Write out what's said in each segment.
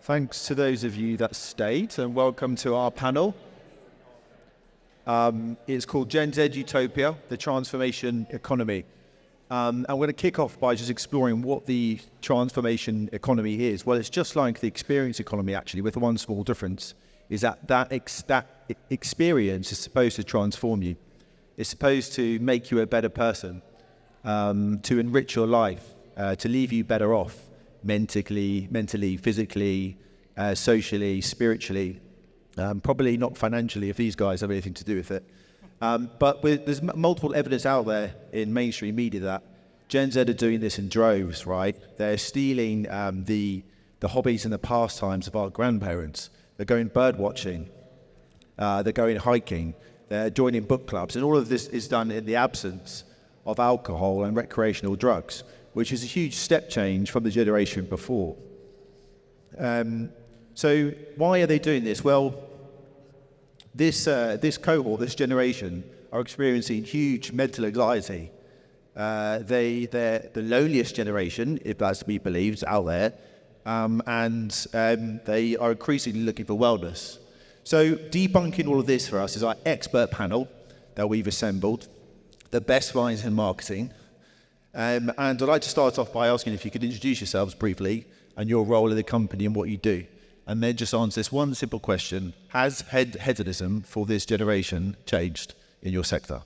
Thanks to those of you that stayed, and welcome to our panel. It's called Gen Z Utopia, the Transformation Economy. And we're going to kick off by just exploring what the transformation economy is. Well, it's just like the experience economy, actually, with one small difference, is that experience is supposed to transform you. It's supposed to make you a better person, to enrich your life, to leave you better off mentally, physically, socially, spiritually, probably not financially if these guys have anything to do with it. But there's multiple evidence out there in mainstream media that Gen Z are doing this in droves, right? They're stealing the hobbies and the pastimes of our grandparents. They're going bird watching, they're going hiking, they're joining book clubs, and all of this is done in the absence of alcohol and recreational drugs, which is a huge step change from the generation before. So why are they doing this? Well, this cohort, this generation, are experiencing huge mental anxiety. They're the loneliest generation, if that's to be believed, out there, and they are increasingly looking for wellness. So debunking all of this for us is our expert panel that we've assembled, the best minds in marketing. And I'd like to start off by asking if you could introduce yourselves briefly and your role in the company and what you do. And then just answer this one simple question: has hedonism for this generation changed in your sector?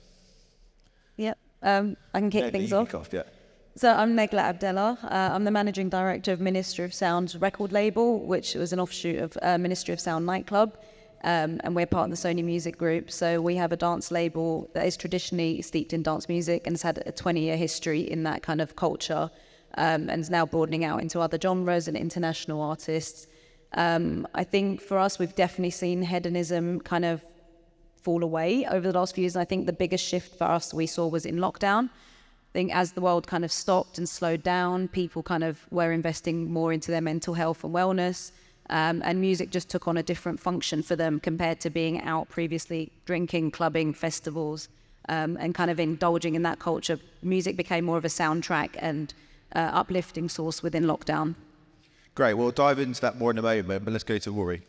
Yep, I can kick things off. Yeah. So I'm Negla Abdela. I'm the Managing Director of Ministry of Sound record label, which was an offshoot of Ministry of Sound nightclub. And we're part of the Sony Music Group. So we have a dance label that is traditionally steeped in dance music and has had a 20-year history in that kind of culture, and is now broadening out into other genres and international artists. I think for us, we've definitely seen hedonism kind of fall away over the last few years. And I think the biggest shift for us we saw was in lockdown. I think as the world kind of stopped and slowed down, people kind of were investing more into their mental health and wellness. And music just took on a different function for them compared to being out previously, drinking, clubbing, festivals, and kind of indulging in that culture. Music became more of a soundtrack and uplifting source within lockdown. Great, we'll dive into that more in a moment, but let's go to Rory.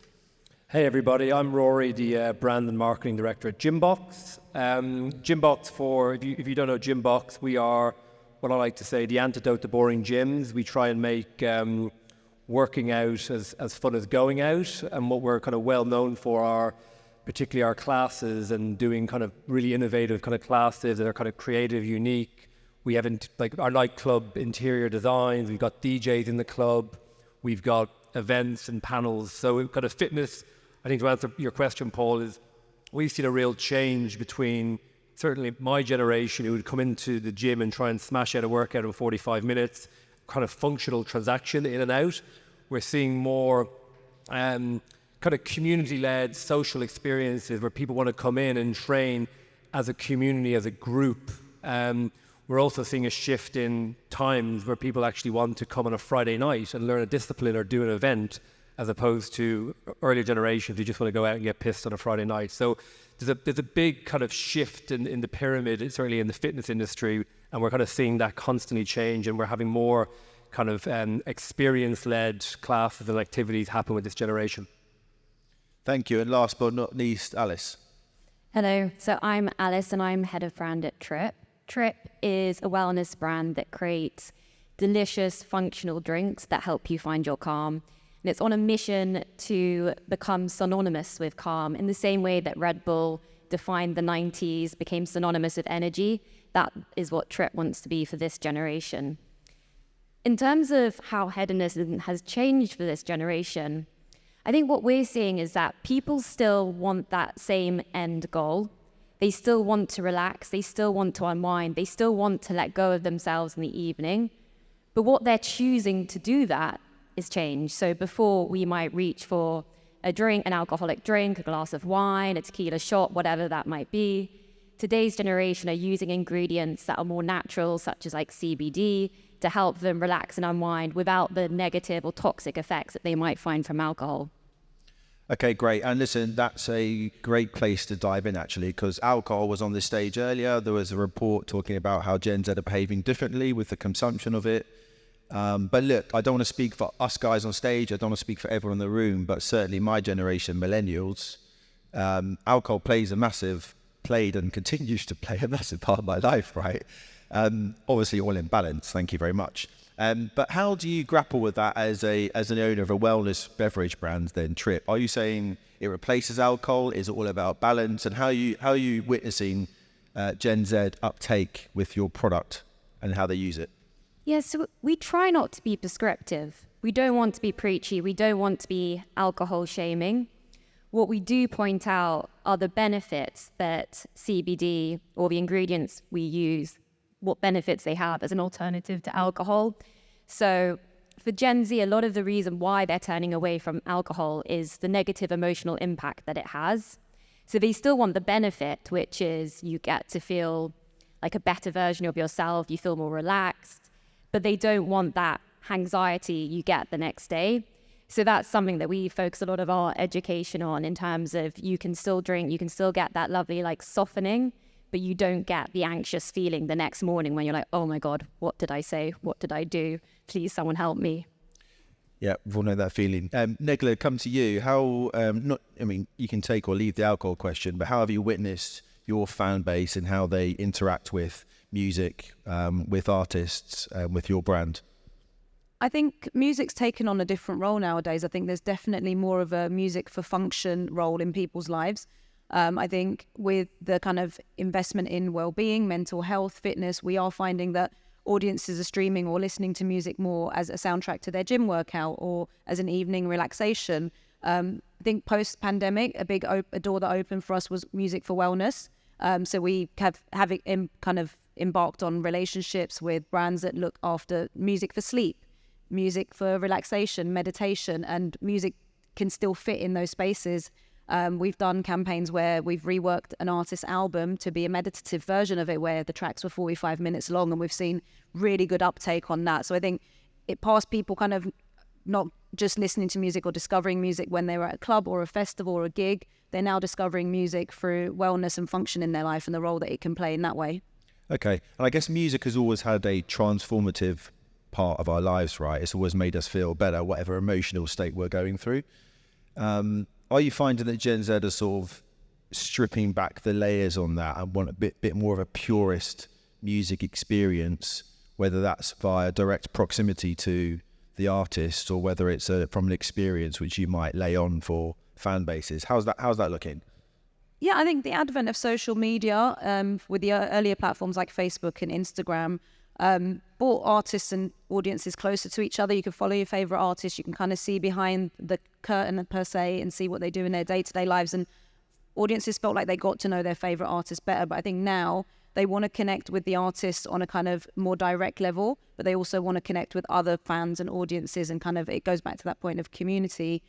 Hey everybody, I'm Rory, the brand and marketing director at Gymbox. Gymbox, if you don't know Gymbox, we are what I like to say the antidote to boring gyms. We try and make working out as fun as going out, and what we're kind of well known for are particularly our classes and doing kind of really innovative kind of classes that are kind of creative, unique. We have like our nightclub interior designs, we've got DJs in the club, we've got events and panels. So we've got a fitness. I think to answer your question, Paul, is we've seen a real change between certainly my generation who would come into the gym and try and smash out a workout in 45 minutes, kind of functional transaction in and out. We're seeing more kind of community-led social experiences where people want to come in and train as a community, as a group. We're also seeing a shift in times where people actually want to come on a Friday night and learn a discipline or do an event, as opposed to earlier generations who just want to go out and get pissed on a Friday night. So there's a big kind of shift in the pyramid, certainly in the fitness industry, and we're kind of seeing that constantly change, and we're having more kind of experience-led classes and activities happen with this generation. Thank you. And last but not least, Alice. Hello. So I'm Alice, and I'm head of brand at Trip. Trip is a wellness brand that creates delicious, functional drinks that help you find your calm. And it's on a mission to become synonymous with calm in the same way that Red Bull defined the 90s, became synonymous with energy. That is what Trip wants to be for this generation. In terms of how hedonism has changed for this generation, I think what we're seeing is that people still want that same end goal. They still want to relax, they still want to unwind, they still want to let go of themselves in the evening. But what they're choosing to do that is change. So before we might reach for a drink, an alcoholic drink, a glass of wine, a tequila shot, whatever that might be, today's generation are using ingredients that are more natural, such as like CBD, to help them relax and unwind without the negative or toxic effects that they might find from alcohol. Okay, great. And listen, that's a great place to dive in, actually, because alcohol was on this stage earlier. There was a report talking about how Gen Z are behaving differently with the consumption of it. But look, I don't want to speak for us guys on stage. I don't want to speak for everyone in the room, but certainly my generation, millennials, alcohol played and continues to play a massive part of my life, right? Obviously all in balance, thank you very much. But how do you grapple with that as an owner of a wellness beverage brand then, Trip? Are you saying it replaces alcohol? Is it all about balance? And how are you witnessing Gen Z uptake with your product and how they use it? Yeah, so we try not to be prescriptive. We don't want to be preachy. We don't want to be alcohol shaming. What we do point out are the benefits that CBD or the ingredients we use, what benefits they have as an alternative to alcohol. So for Gen Z, a lot of the reason why they're turning away from alcohol is the negative emotional impact that it has. So they still want the benefit, which is you get to feel like a better version of yourself, you feel more relaxed, but they don't want that anxiety you get the next day. So that's something that we focus a lot of our education on in terms of you can still drink, you can still get that lovely like softening, but you don't get the anxious feeling the next morning when you're like, oh my God, what did I say? What did I do? Please, someone help me. Yeah, we'll know that feeling. Negla, come to you. How, you can take or leave the alcohol question, but how have you witnessed your fan base and how they interact with music, with artists, with your brand? I think music's taken on a different role nowadays. I think there's definitely more of a music for function role in people's lives. I think with the kind of investment in well-being, mental health, fitness, we are finding that audiences are streaming or listening to music more as a soundtrack to their gym workout or as an evening relaxation. I think post-pandemic, a door that opened for us was music for wellness. So we have kind of embarked on relationships with brands that look after music for sleep, music for relaxation, meditation, and music can still fit in those spaces. We've done campaigns where we've reworked an artist's album to be a meditative version of it where the tracks were 45 minutes long, and we've seen really good uptake on that. So I think it passed people kind of not just listening to music or discovering music when they were at a club or a festival or a gig. They're now discovering music through wellness and function in their life and the role that it can play in that way. Okay. And I guess music has always had a transformative part of our lives, right? It's always made us feel better, whatever emotional state we're going through. Are you finding that Gen Z are sort of stripping back the layers on that and want a bit more of a purist music experience, whether that's via direct proximity to the artist or whether it's from an experience which you might lay on for fan bases? How's that looking? Yeah, I think the advent of social media with the earlier platforms like Facebook and Instagram brought artists and audiences closer to each other. You can follow your favorite artists. You can kind of see behind the curtain per se and see what they do in their day-to-day lives. And audiences felt like they got to know their favorite artists better. But I think now they want to connect with the artists on a kind of more direct level, but they also want to connect with other fans and audiences, and kind of it goes back to that point of community.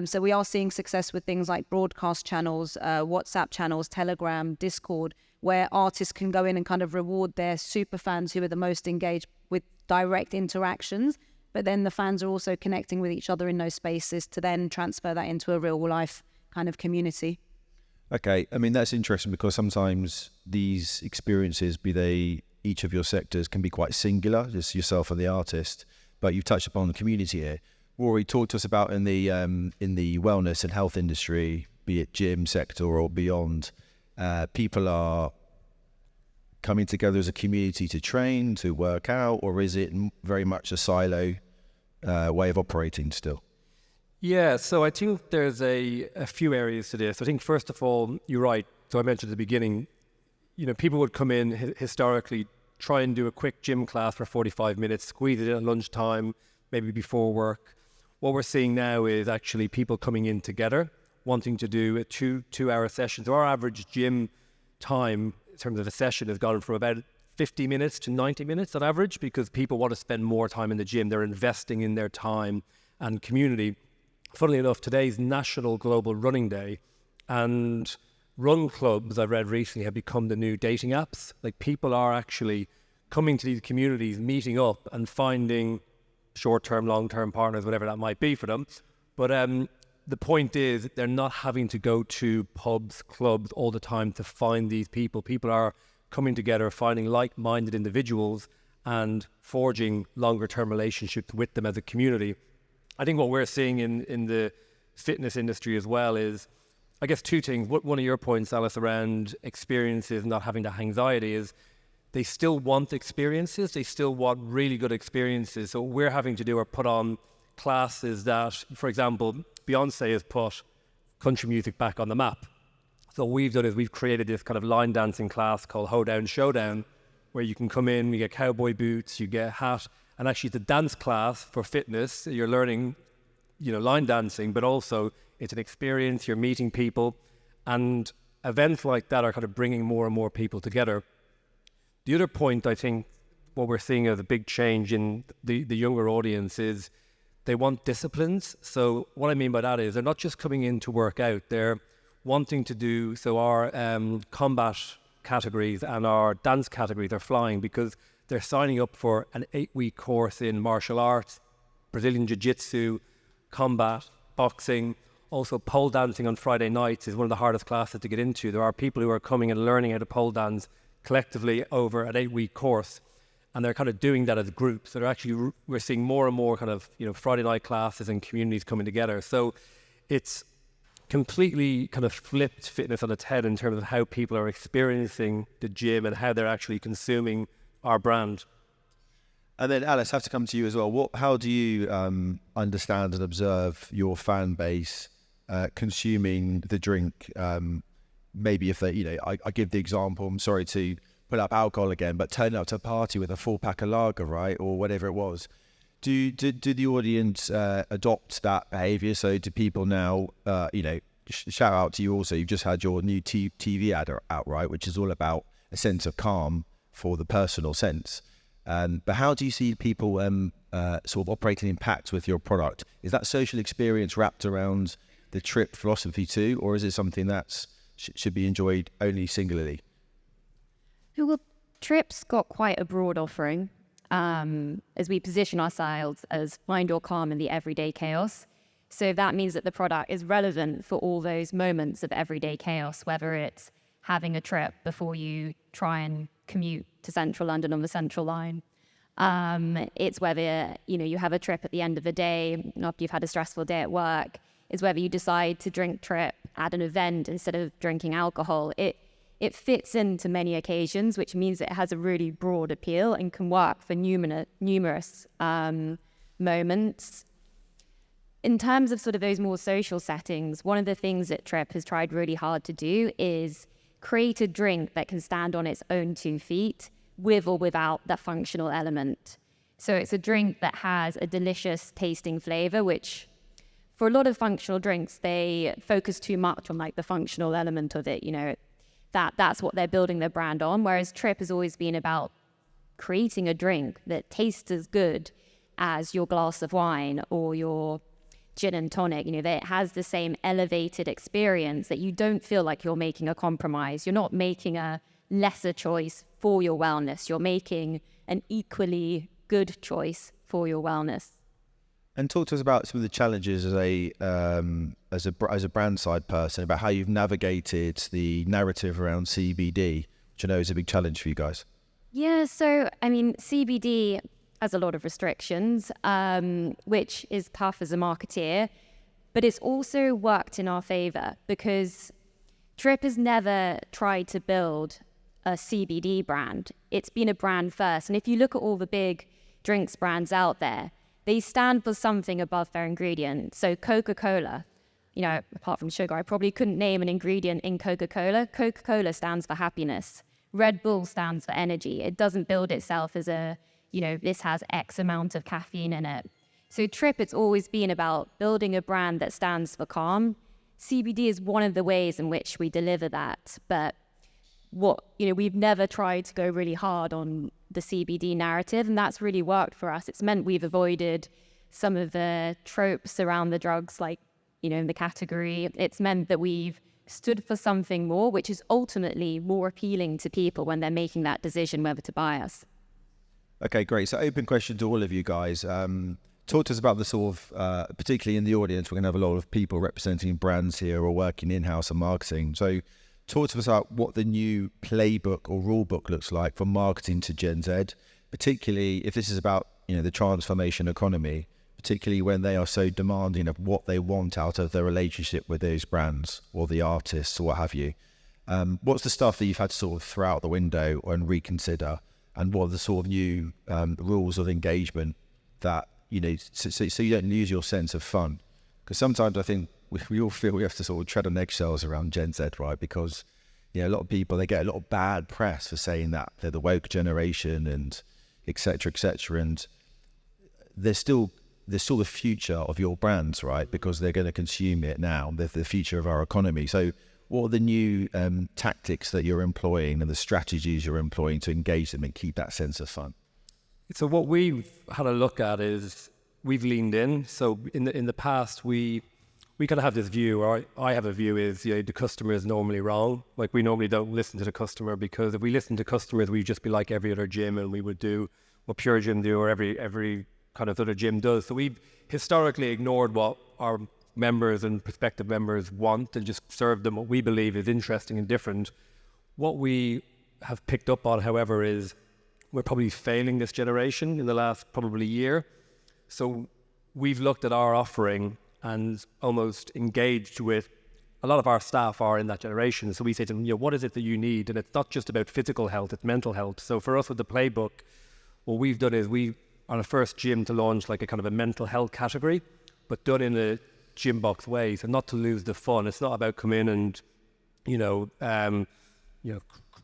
So we are seeing success with things like broadcast channels, WhatsApp channels, Telegram, Discord, where artists can go in and kind of reward their super fans who are the most engaged with direct interactions. But then the fans are also connecting with each other in those spaces to then transfer that into a real life kind of community. Okay, I mean, that's interesting because sometimes these experiences, be they each of your sectors, can be quite singular, just yourself and the artist, but you've touched upon the community here. Rory, talk to us about in the wellness and health industry, be it gym sector or beyond, people are coming together as a community to train, to work out, or is it very much a silo way of operating still? Yeah, so I think there's a few areas to this. I think first of all, you're right. So I mentioned at the beginning, people would come in historically, try and do a quick gym class for 45 minutes, squeeze it in at lunchtime, maybe before work. What we're seeing now is actually people coming in together, wanting to do a two-hour session. So our average gym time in terms of a session has gone from about 50 minutes to 90 minutes on average, because people want to spend more time in the gym. They're investing in their time and community. Funnily enough, today's National Global Running Day, and run clubs, I've read recently, have become the new dating apps. Like, people are actually coming to these communities, meeting up and finding short-term, long-term partners, whatever that might be for them. But the point is, they're not having to go to pubs, clubs all the time to find these people. People are coming together, finding like-minded individuals and forging longer term relationships with them as a community. I think what we're seeing in the fitness industry as well is, I guess, two things. One of your points, Alice, around experiences, not having that anxiety, is they still want experiences. They still want really good experiences. So what we're having to do are put on classes that, for example, Beyonce has put country music back on the map. So what we've done is we've created this kind of line dancing class called Hoedown Showdown, where you can come in, you get cowboy boots, you get a hat, and actually it's a dance class for fitness. You're learning, line dancing, but also it's an experience, you're meeting people, and events like that are kind of bringing more and more people together. The other point, I think, what we're seeing as a big change in the younger audience is they want disciplines. So what I mean by that is they're not just coming in to work out, they're wanting to do, so our combat categories and our dance categories are flying because they're signing up for an 8-week course in martial arts, Brazilian Jiu-Jitsu, combat, boxing. Also, pole dancing on Friday nights is one of the hardest classes to get into. There are people who are coming and learning how to pole dance collectively over an 8-week course, and they're kind of doing that as groups. So they're actually, we're seeing more and more kind of, Friday night classes and communities coming together. So it's completely kind of flipped fitness on its head in terms of how people are experiencing the gym and how they're actually consuming our brand. And then Alice, I have to come to you as well. How do you understand and observe your fan base consuming the drink? Maybe if they, I give the example, I'm sorry to put up alcohol again, but turn up to a party with a 4-pack of lager, right? Or whatever it was. Do the audience adopt that behaviour? So do people now, shout out to you also, you've just had your new TV ad out, right? Which is all about a sense of calm for the personal sense. But how do you see people sort of operating in pact with your product? Is that social experience wrapped around the trip philosophy too? Or is it something that's should be enjoyed only singularly? Well, Trip's got quite a broad offering. As we position ourselves as find your calm in the everyday chaos. So that means that the product is relevant for all those moments of everyday chaos, whether it's having a trip before you try and commute to central London on the Central Line. It's whether, you have a trip at the end of the day after you've had a stressful day at work. It's whether you decide to drink Trip at an event instead of drinking alcohol. It fits into many occasions, which means it has a really broad appeal and can work for numerous moments. In terms of sort of those more social settings, one of the things that Trip has tried really hard to do is create a drink that can stand on its own 2 feet with or without that functional element. So it's a drink that has a delicious tasting flavor, which for a lot of functional drinks, they focus too much on like the functional element of it, that's what they're building their brand on. Whereas Trip has always been about creating a drink that tastes as good as your glass of wine or your gin and tonic. That it has the same elevated experience, that you don't feel like you're making a compromise. You're not making a lesser choice for your wellness. You're making an equally good choice for your wellness. And talk to us about some of the challenges as a brand side person, about how you've navigated the narrative around CBD, which I know is a big challenge for you guys. Yeah, so CBD has a lot of restrictions, which is tough as a marketeer, but it's also worked in our favor because Trip has never tried to build a CBD brand. It's been a brand first. And if you look at all the big drinks brands out there, they stand for something above their ingredient. So Coca-Cola, apart from sugar, I probably couldn't name an ingredient in Coca-Cola. Coca-Cola stands for happiness. Red Bull stands for energy. It doesn't build itself as this has X amount of caffeine in it. So Trip, it's always been about building a brand that stands for calm. CBD is one of the ways in which we deliver that. But we've never tried to go really hard on the CBD narrative, and that's really worked for us. It's meant we've avoided some of the tropes around the drugs, like, in the category. It's meant that we've stood for something more, which is ultimately more appealing to people when they're making that decision whether to buy us. Okay, great. So open question to all of you guys. Talk to us about the sort of, particularly in the audience, we're going to have a lot of people representing brands here or working in-house and marketing. So talk to us about what the new playbook or rule book looks like for marketing to Gen Z. particularly if this is about, the transformation economy, particularly when they are so demanding of what they want out of their relationship with those brands or the artists or what have you. What's the stuff that you've had to sort of throw out the window and reconsider, and what are the sort of new rules of engagement that, so you don't lose your sense of fun? Because sometimes I think we all feel we have to sort of tread on eggshells around Gen Z, right? Because, a lot of people, they get a lot of bad press for saying that they're the woke generation and et cetera, and they're still the future of your brands, right? Because they're going to consume it now. They're the future of our economy. So what are the new tactics that you're employing and the strategies you're employing to engage them and keep that sense of fun? So what we've had a look at is we've leaned in. So in the past, we kind of have this view, or I have a view, is the customer is normally wrong. Like, we normally don't listen to the customer, because if we listen to customers, we'd just be like every other gym, and we would do what Pure Gym do, or every kind of other gym does. So we've historically ignored what our members and prospective members want and just served them what we believe is interesting and different. What we have picked up on, however, is we're probably failing this generation in the last probably year. So we've looked at our offering and almost engaged with a lot of our staff are in that generation. So we say to them, what is it that you need? And it's not just about physical health, it's mental health. So for us with the playbook, what we've done is we on a first gym to launch like a kind of a mental health category, but done in a gym box way. So not to lose the fun. It's not about come in and,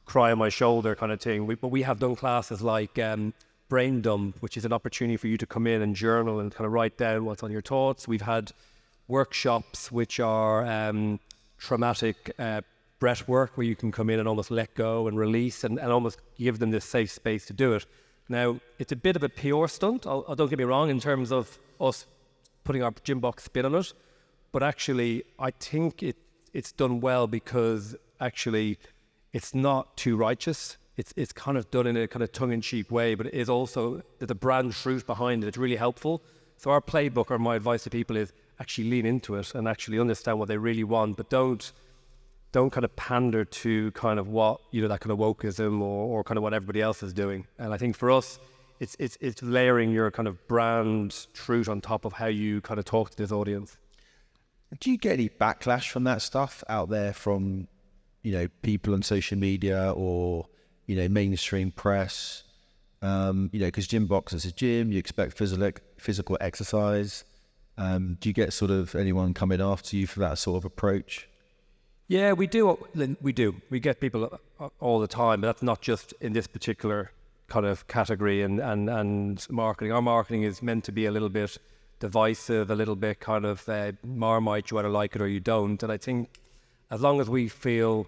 cry on my shoulder kind of thing. But we have done classes like brain dump, which is an opportunity for you to come in and journal and kind of write down what's on your thoughts. We've had workshops which are traumatic breath work, where you can come in and almost let go and release and almost give them this safe space to do it. Now, it's a bit of a PR stunt, don't get me wrong, in terms of us putting our gym box spin on it, but actually I think it's done well, because actually it's not too righteous. It's kind of done in a kind of tongue-in-cheek way, but it is also, there's a brand truth behind it. It's really helpful. So our playbook, or my advice to people, is actually lean into it and actually understand what they really want, but don't kind of pander to kind of what, that kind of wokeism or kind of what everybody else is doing. And I think for us, it's layering your kind of brand truth on top of how you kind of talk to this audience. Do you get any backlash from that stuff out there from, people on social media or, mainstream press? Because Gym Box is a gym, you expect physical exercise. Do you get sort of anyone coming after you for that sort of approach? Yeah, we do. We get people all the time, but that's not just in this particular kind of category and marketing. Our marketing is meant to be a little bit divisive, a little bit kind of Marmite, you either like it or you don't. And I think as long as we feel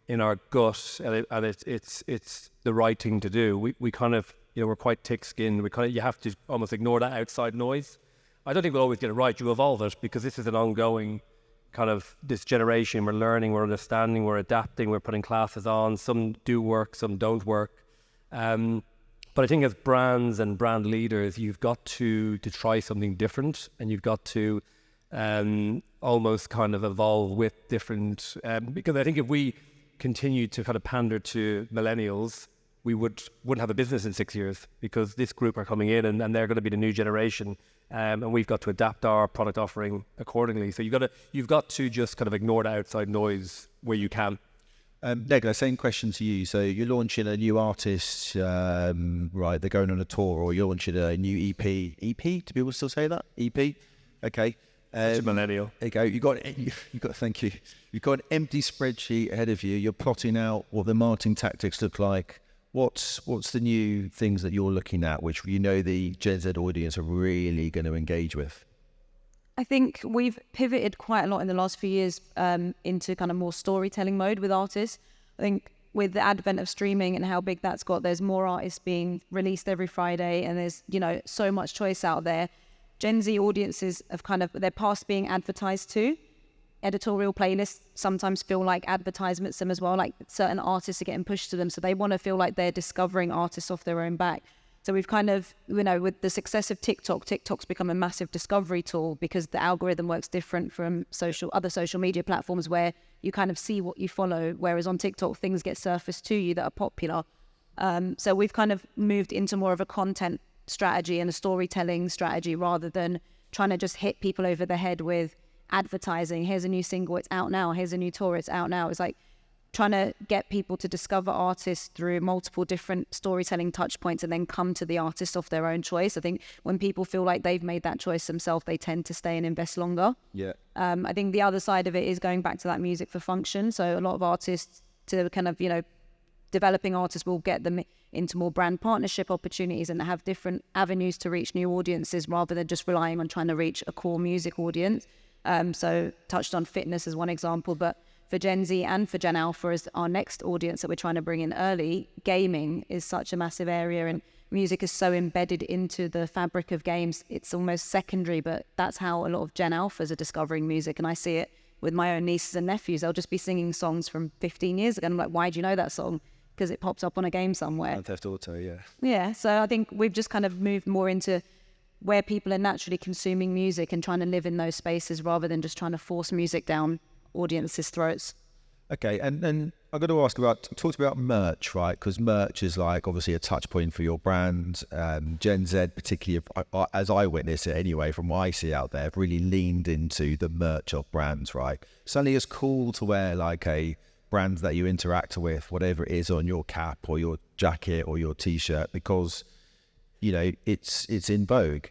in our gut and it's the right thing to do, we kind of, we're quite thick-skinned. You have to almost ignore that outside noise. I don't think we'll always get it right. You evolve it, because this is an ongoing kind of, this generation. We're learning, we're understanding, we're adapting, we're putting classes on. Some do work, some don't work. But I think as brands and brand leaders, you've got to try something different, and you've got to almost kind of evolve with different, because I think if we continue to kind of pander to millennials, we wouldn't have a business in 6 years, because this group are coming in and they're going to be the new generation. And we've got to adapt our product offering accordingly. So you've got to just kind of ignore the outside noise where you can. Negla, same question to you. So you're launching a new artist, right? They're going on a tour, or you're launching a new EP. EP? Do people still say that? EP? Okay. Such a millennial. There you go. You got. Thank you. You've got an empty spreadsheet ahead of you. You're plotting out what the marketing tactics look like. What's the new things that you're looking at, which the Gen Z audience are really going to engage with? I think we've pivoted quite a lot in the last few years into kind of more storytelling mode with artists. I think with the advent of streaming and how big that's got, there's more artists being released every Friday, and there's, so much choice out there. Gen Z audiences have they're past being advertised to. Editorial playlists sometimes feel like advertisements them as well, like certain artists are getting pushed to them, so they want to feel like they're discovering artists off their own back. So we've kind of, with the success of TikTok's become a massive discovery tool, because the algorithm works different from other social media platforms, where you kind of see what you follow, whereas on TikTok things get surfaced to you that are popular. So we've kind of moved into more of a content strategy and a storytelling strategy rather than trying to just hit people over the head with advertising. Here's a new single, it's out now. Here's a new tour, it's out now. It's like trying to get people to discover artists through multiple different storytelling touch points and then come to the artist of their own choice. I think when people feel like they've made that choice themselves, they tend to stay and invest longer. Yeah. I think the other side of it is going back to that music for function. So a lot of artists, to kind of, developing artists, will get them into more brand partnership opportunities and have different avenues to reach new audiences rather than just relying on trying to reach a core music audience. So touched on fitness as one example, but for Gen Z and for Gen Alpha as our next audience that we're trying to bring in early, gaming is such a massive area, and music is so embedded into the fabric of games. It's almost secondary, but that's how a lot of Gen Alphas are discovering music. And I see it with my own nieces and nephews. They'll just be singing songs from 15 years ago. And I'm like, why do you know that song? Because it pops up on a game somewhere. Grand Theft Auto, yeah. Yeah, so I think we've just kind of moved more into where people are naturally consuming music and trying to live in those spaces rather than just trying to force music down audiences' throats. Okay, and then I've got to ask talked about merch, right? Because merch is like obviously a touch point for your brand. Gen Z, particularly as I witness it anyway, from what I see out there, have really leaned into the merch of brands, right? Suddenly it's cool to wear like a brand that you interact with, whatever it is on your cap or your jacket or your t-shirt, because, it's in vogue.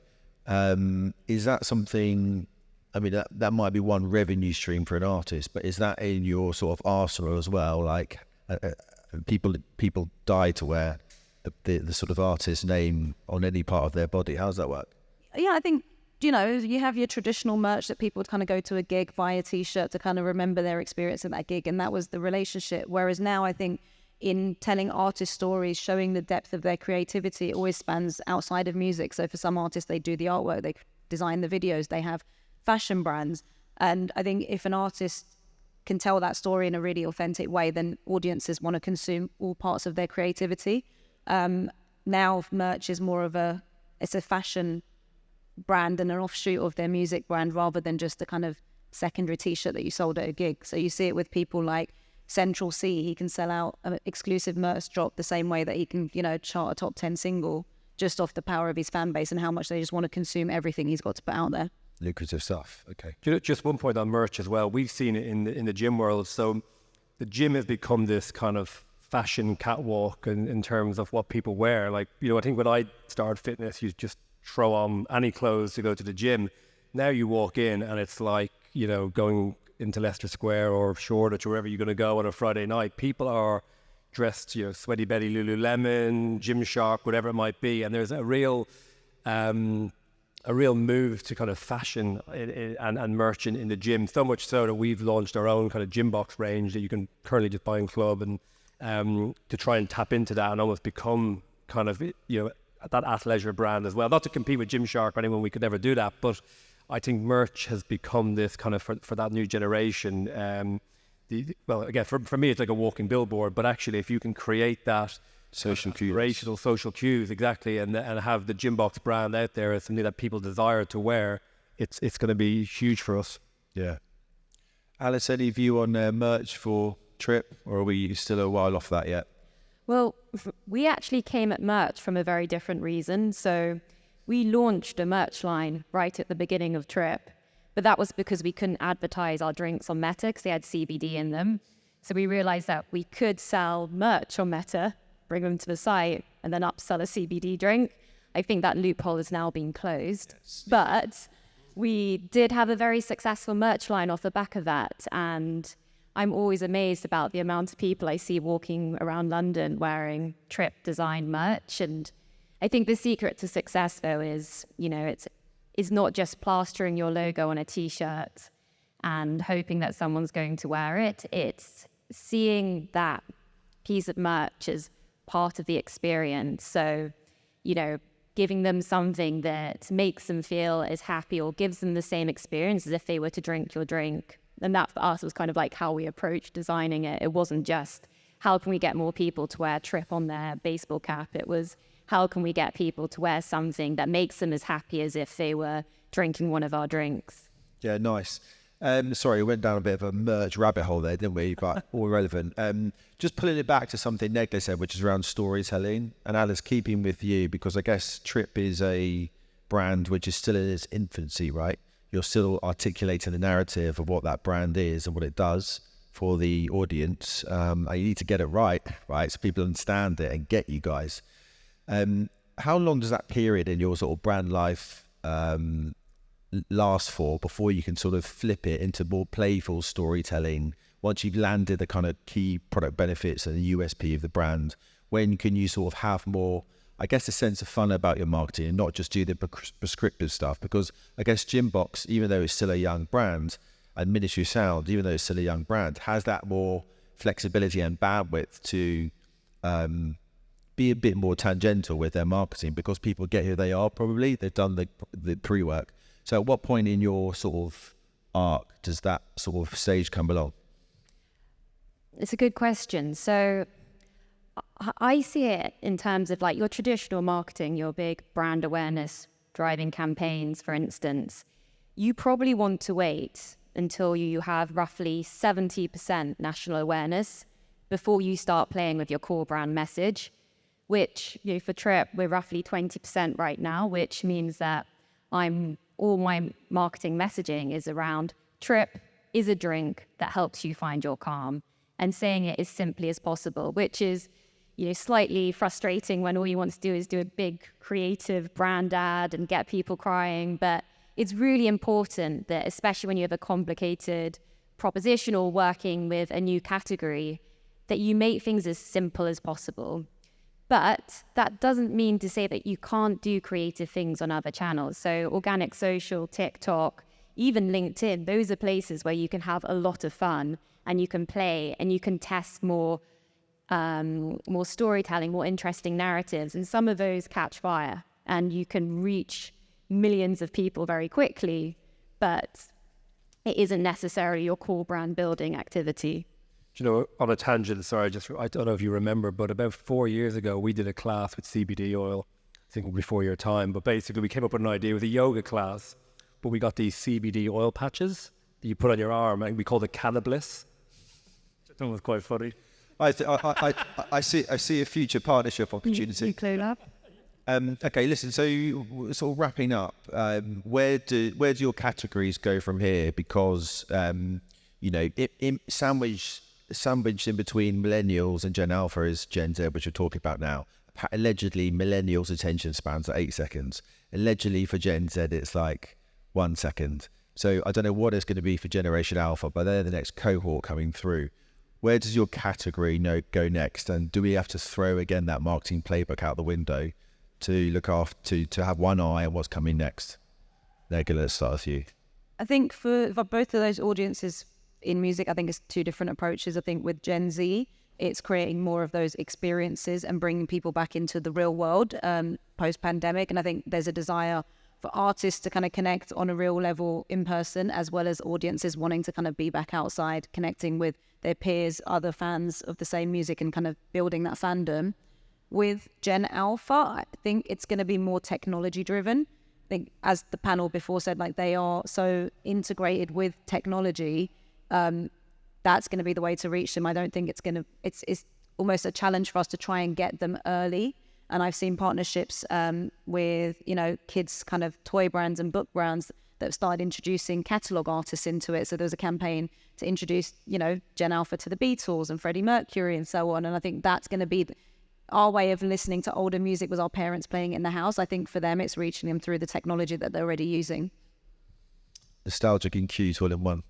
Is that something... I mean, that might be one revenue stream for an artist, but is that in your sort of arsenal as well? Like, people die to wear the sort of artist name on any part of their body. How does that work? Yeah, I think, you have your traditional merch that people would kind of go to a gig, buy a t-shirt to kind of remember their experience at that gig, and that was the relationship. Whereas now I think in telling artist stories, showing the depth of their creativity, it always spans outside of music. So for some artists, they do the artwork, they design the videos, they have fashion brands. And I think if an artist can tell that story in a really authentic way, then audiences want to consume all parts of their creativity. Now merch is more of it's a fashion brand and an offshoot of their music brand rather than just the kind of secondary t-shirt that you sold at a gig. So you see it with people like Central C. He can sell out an exclusive merch drop the same way that he can, chart a top 10 single just off the power of his fan base and how much they just want to consume everything he's got to put out there. Lucrative stuff. Okay. Just one point on merch as well. We've seen it in the gym world. So the gym has become this kind of fashion catwalk in terms of what people wear. Like, I think when I started fitness, you just throw on any clothes to go to the gym. Now you walk in and it's like, going into Leicester Square or Shoreditch or wherever you're going to go on a Friday night. People are dressed, Sweaty Betty, Lululemon, Gymshark, whatever it might be. And there's a real move to kind of fashion and merch in the gym, so much so that we've launched our own kind of gym box range that you can currently just buy in club, and to try and tap into that and almost become kind of, that athleisure brand as well. Not to compete with Gymshark or anyone, we could never do that, but I think merch has become this kind of, for that new generation, again, for me, it's like a walking billboard, but actually if you can create that social cues, racial social cues, exactly, and have the Gymbox brand out there as something that people desire to wear, it's going to be huge for us. Yeah. Alice, any view on merch for Trip, or are we still a while off that yet? Well, we actually came at merch from a very different reason. So we launched a merch line right at the beginning of Trip, but that was because we couldn't advertise our drinks on Meta because they had CBD in them. So we realized that we could sell merch on Meta, bring them to the site, and then upsell a CBD drink. I think that loophole has now been closed. Yes. But we did have a very successful merch line off the back of that. And I'm always amazed about the amount of people I see walking around London wearing Trip design merch. And I think the secret to success, though, is, it's not just plastering your logo on a t-shirt and hoping that someone's going to wear it. It's seeing that piece of merch as part of the experience. So, giving them something that makes them feel as happy or gives them the same experience as if they were to drink your drink. And that for us was kind of like how we approached designing it. It wasn't just how can we get more people to wear Trip on their baseball cap. It was how can we get people to wear something that makes them as happy as if they were drinking one of our drinks. Yeah, nice. Sorry, we went down a bit of a merge rabbit hole there, didn't we? But all relevant. Just pulling it back to something Negla said, which is around storytelling. And Alice, keeping with you, because I guess Trip is a brand which is still in its infancy, right? You're still articulating the narrative of what that brand is and what it does for the audience. And you need to get it right? So people understand it and get you guys. How long does that period in your sort of brand life last for before you can sort of flip it into more playful storytelling? Once you've landed the kind of key product benefits and the USP of the brand, when can you sort of have more, I guess, a sense of fun about your marketing and not just do the prescriptive stuff? Because I guess Gymbox, even though it's still a young brand, and Ministry of Sound, even though it's still a young brand, has that more flexibility and bandwidth to be a bit more tangential with their marketing, because people get who they are. Probably they've done the pre-work. So at what point in your sort of arc does that sort of stage come along? It's a good question. So I see it in terms of like your traditional marketing, your big brand awareness driving campaigns, for instance. You probably want to wait until you have roughly 70% national awareness before you start playing with your core brand message, which, you know, for Trip, we're roughly 20% right now, which means that all my marketing messaging is around Trip is a drink that helps you find your calm, and saying it as simply as possible, which is, you know, slightly frustrating when all you want to do is do a big creative brand ad and get people crying. But it's really important that, especially when you have a complicated proposition or working with a new category, that you make things as simple as possible. But that doesn't mean to say that you can't do creative things on other channels. So organic social, TikTok, even LinkedIn, those are places where you can have a lot of fun and you can play and you can test more storytelling, more interesting narratives. And some of those catch fire and you can reach millions of people very quickly, but it isn't necessarily your core brand building activity. You know, on a tangent, sorry, I don't know if you remember, but about 4 years ago, we did a class with CBD oil, I think before your time, but basically we came up with an idea with a yoga class, but we got these CBD oil patches that you put on your arm, and we called it Cannabliss. I thought it was quite funny. I see a future partnership opportunity. You clue up? Okay, listen, so sort of wrapping up, where do your categories go from here? Because, you know, sandwiched in between millennials and Gen Alpha is Gen Z, which we're talking about now. Allegedly, millennials' attention spans are 8 seconds. Allegedly, for Gen Z, it's like 1 second. So I don't know what it's going to be for Generation Alpha, but they're the next cohort coming through. Where does your category go next? And do we have to throw, again, that marketing playbook out the window to look after, to have one eye on what's coming next? Negla, let's start with you. I think for both of those audiences in music, I think it's two different approaches. I think with Gen Z, it's creating more of those experiences and bringing people back into the real world post-pandemic. And I think there's a desire for artists to kind of connect on a real level in person, as well as audiences wanting to kind of be back outside, connecting with their peers, other fans of the same music, and kind of building that fandom. With Gen Alpha, I think it's going to be more technology driven. I think, as the panel before said, like, they are so integrated with technology. That's going to be the way to reach them. I don't think it's almost a challenge for us to try and get them early. And I've seen partnerships with, you know, kids kind of toy brands and book brands that have started introducing catalogue artists into it. So there was a campaign to introduce, you know, Gen Alpha to the Beatles and Freddie Mercury and so on. And I think that's going to be our way of listening to older music, was our parents playing it in the house. I think for them, it's reaching them through the technology that they're already using. Nostalgic and cute all in one.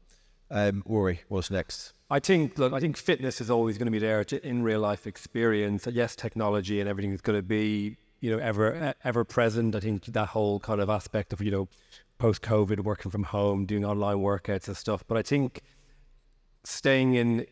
Rory, what's next? I think fitness is always going to be there in real life experience. Yes, technology and everything is going to be, you know, ever present. I think that whole kind of aspect of, you know, post-COVID, working from home, doing online workouts and stuff. But I think staying in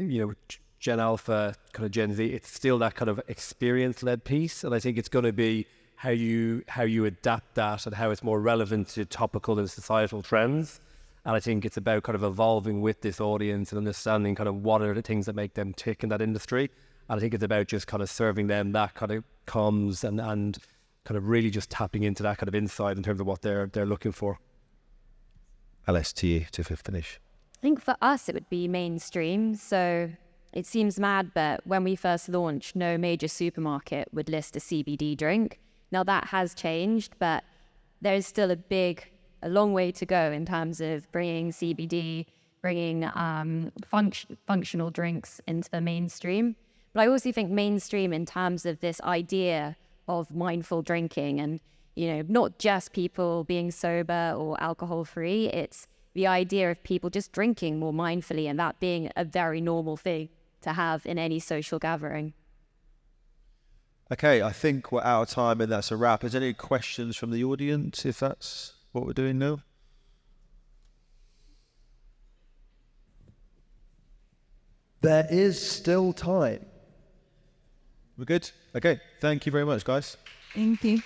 you know, Gen Alpha, kind of Gen Z, it's still that kind of experience-led piece. And I think it's going to be how you adapt that and how it's more relevant to topical and societal trends. And I think it's about kind of evolving with this audience and understanding kind of what are the things that make them tick in that industry. And I think it's about just kind of serving them that kind of comms and kind of really just tapping into that kind of insight in terms of what they're looking for. Alice, to finish. I think for us it would be mainstream. So it seems mad, but when we first launched, no major supermarket would list a CBD drink. Now that has changed, but there's still a long way to go in terms of bringing CBD, bringing functional drinks into the mainstream. But I also think mainstream in terms of this idea of mindful drinking and, not just people being sober or alcohol free. It's the idea of people just drinking more mindfully and that being a very normal thing to have in any social gathering. Okay, I think we're out of time and that's a wrap. Is there any questions from the audience, if that's what we're doing now? There is still time. We're good? Okay, thank you very much, guys. Thank you.